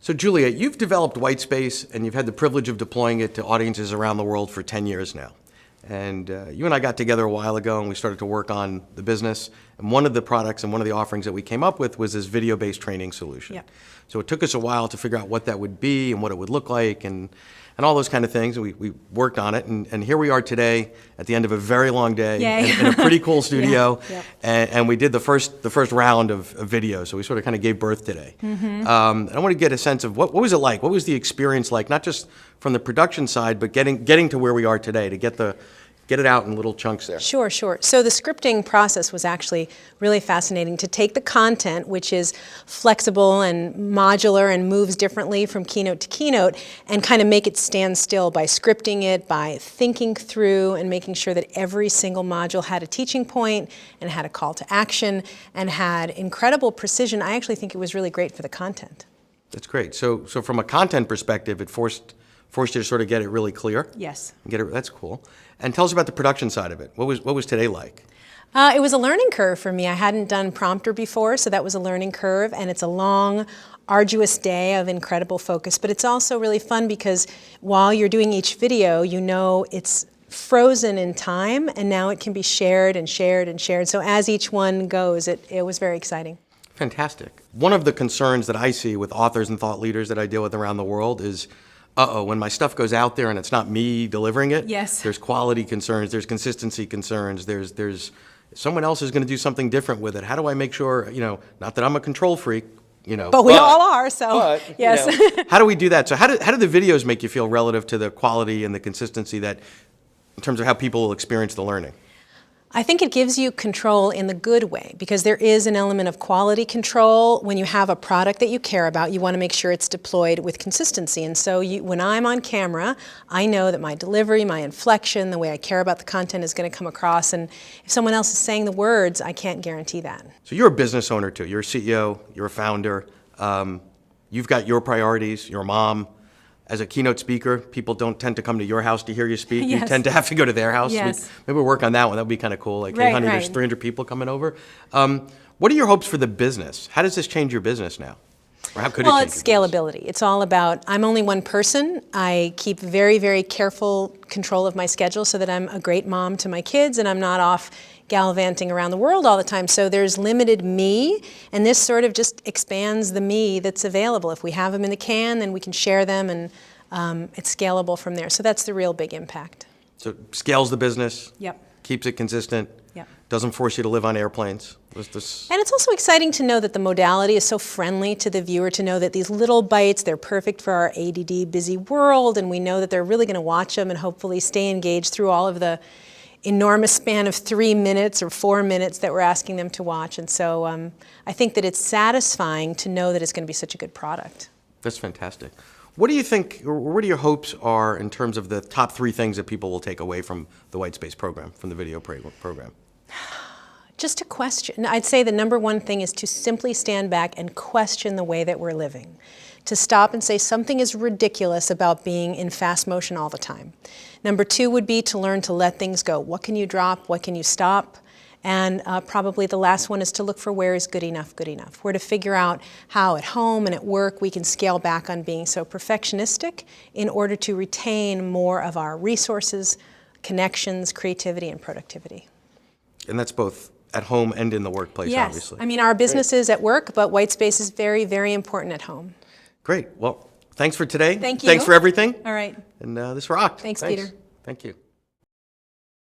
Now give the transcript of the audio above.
So Juliet, you've developed WhiteSpace and you've had the privilege of deploying it to audiences around the world for 10 years now. And you and I got together a while ago and we started to work on the business. And one of the products and one of the offerings that we came up with was this video-based training solution. Yep. So it took us a while to figure out what that would be and what it would look like and all those kind of things. And we worked on it. And here we are today at the end of a very long day in a pretty cool studio. Yeah. Yep. And we did the first round of video. So we sort of kind of gave birth today. Mm-hmm. And I want to get a sense of what was it like? What was the experience like? Not just from the production side, but getting to where we are today to get it out in little chunks there. Sure. So the scripting process was actually really fascinating to take the content, which is flexible and modular and moves differently from keynote to keynote, and kind of make it stand still by scripting it, by thinking through and making sure that every single module had a teaching point and had a call to action and had incredible precision. I actually think it was really great for the content. That's great. So from a content perspective, it forced you to sort of get it really clear? Yes. That's cool. And tell us about the production side of it. What was today like? It was a learning curve for me. I hadn't done prompter before, so that was a learning curve, and it's a long, arduous day of incredible focus. But it's also really fun because while you're doing each video, you know it's frozen in time, and now it can be shared and shared and shared. So as each one goes, it was very exciting. Fantastic. One of the concerns that I see with authors and thought leaders that I deal with around the world is, when my stuff goes out there and it's not me delivering it, yes, there's quality concerns, there's consistency concerns, there's someone else is going to do something different with it. How do I make sure, not that I'm a control freak, But we all are, so, yes. How do we do that? So how do the videos make you feel relative to the quality and the consistency that, in terms of how people will experience the learning? I think it gives you control in the good way, because there is an element of quality control. When you have a product that you care about, you want to make sure it's deployed with consistency. And so when I'm on camera, I know that my delivery, my inflection, the way I care about the content is going to come across. And if someone else is saying the words, I can't guarantee that. So you're a business owner too. You're a CEO, you're a founder. You've got your priorities, you're a mom. As a keynote speaker, people don't tend to come to your house to hear you speak. Yes. You tend to have to go to their house. Yes. Maybe we'll work on that one. That would be kind of cool. Like, right, hey, honey, right. there's 300 people coming over. What are your hopes for the business? How does this change your business now? Or how could it change it's your scalability. business? It's all about, I'm only one person. I keep very, very careful control of my schedule so that I'm a great mom to my kids and I'm not off gallivanting around the world all the time. So there's limited me, and this sort of just expands the me that's available. If we have them in the can, then we can share them, and it's scalable from there. So that's the real big impact. So it scales the business, Yep. keeps it consistent, Yep. doesn't force you to live on airplanes. And it's also exciting to know that the modality is so friendly to the viewer, to know that these little bites, they're perfect for our ADD busy world, and we know that they're really going to watch them and hopefully stay engaged through all of the enormous span of 3 minutes or 4 minutes that we're asking them to watch. And so I think that it's satisfying to know that it's going to be such a good product. That's fantastic. What do you think, or what are your hopes are in terms of the top 3 things that people will take away from the WhiteSpace program, from the video program? Just a question. I'd say the number one thing is to simply stand back and question the way that we're living. To stop and say something is ridiculous about being in fast motion all the time. Number 2 would be to learn to let things go. What can you drop? What can you stop? And probably the last one is to look for where is good enough, good enough. Where to figure out how at home and at work we can scale back on being so perfectionistic in order to retain more of our resources, connections, creativity, and productivity. And that's both at home and in the workplace, yes. obviously. I mean, our business is at work, but WhiteSpace is very, very important at home. Great. Well, thanks for today. Thank you. Thanks for everything. All right. And this rocked. Thanks, Peter. Thank you.